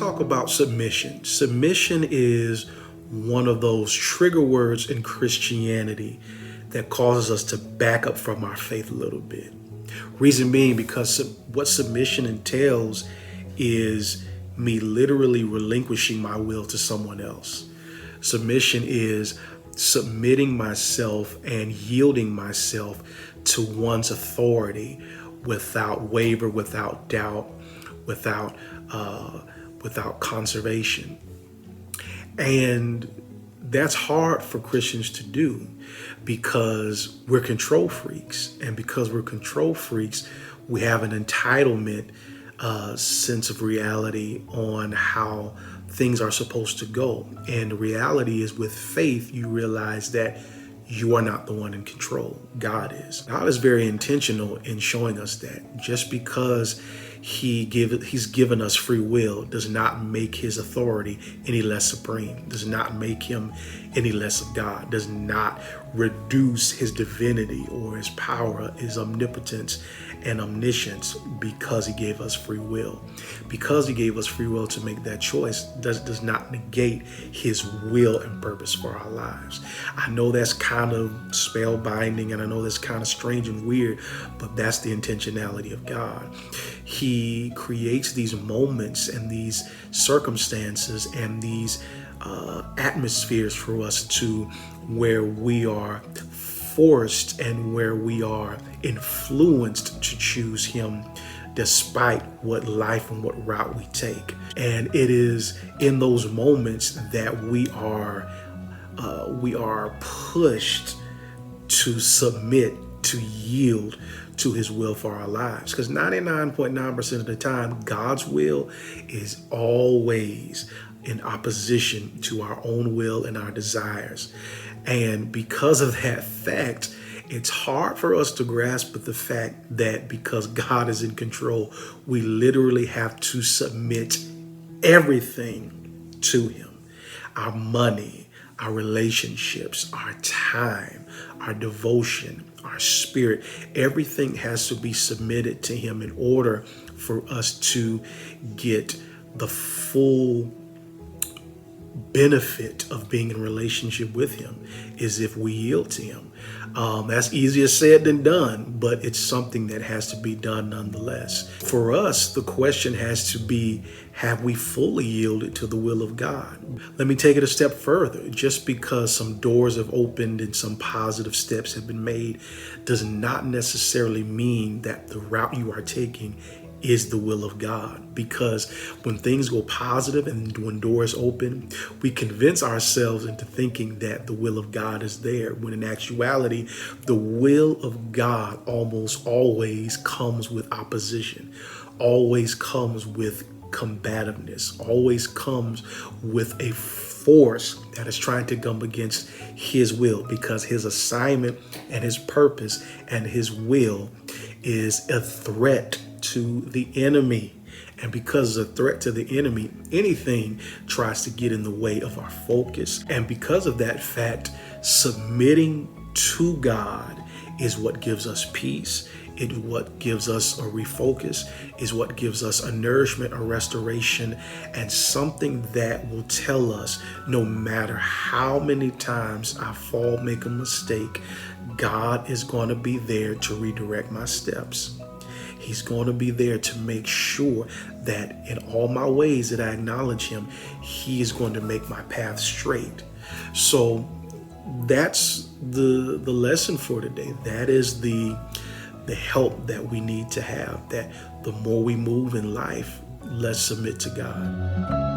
talk about submission. Submission is one of those trigger words in Christianity that causes us to back up from our faith a little bit. Reason being because what submission entails is me literally relinquishing my will to someone else. Submission is submitting myself and yielding myself to one's authority without waver, without doubt, without conservation. And that's hard for Christians to do because we're control freaks. And because we're control freaks, we have an entitlement sense of reality on how things are supposed to go. And the reality is, with faith, you realize that you are not the one in control. God is. God is very intentional in showing us that just because He's given us free will does not make his authority any less supreme, does not make him any less of God, does not reduce his divinity or his power, his omnipotence and omniscience because he gave us free will. Because he gave us free will to make that choice does not negate his will and purpose for our lives. I know that's kind of spellbinding and I know that's kind of strange and weird, but that's the intentionality of God. He creates these moments and these circumstances and these atmospheres for us to where we are forced and where we are influenced to choose him despite what life and what route we take. And it is in those moments that we are pushed to submit, to yield to his will for our lives. Because 99.9% of the time, God's will is always in opposition to our own will and our desires. And because of that fact, it's hard for us to grasp the fact that because God is in control, we literally have to submit everything to him. Our money, our relationships, our time, our devotion, our spirit, everything has to be submitted to him in order for us to get the full benefit of being in relationship with him is if we yield to him. That's easier said than done, but it's something that has to be done nonetheless. For us, the question has to be, have we fully yielded to the will of God? Let me take it a step further. Just because some doors have opened and some positive steps have been made does not necessarily mean that the route you are taking is the will of God. Because when things go positive and when doors open, we convince ourselves into thinking that the will of God is there, when in actuality, the will of God almost always comes with opposition, always comes with combativeness, always comes with a force that is trying to come against his will, because his assignment and his purpose and his will is a threat to the enemy. And because it's a threat to the enemy, anything tries to get in the way of our focus. And because of that fact, submitting to God is what gives us peace. It's what gives us a refocus, is what gives us a nourishment, a restoration, and something that will tell us no matter how many times I fall, make a mistake, God is going to be there to redirect my steps. He's going to be there to make sure that in all my ways that I acknowledge him, he is going to make my path straight. So that's the lesson for today. That is the help that we need to have, that the more we move in life, let's submit to God.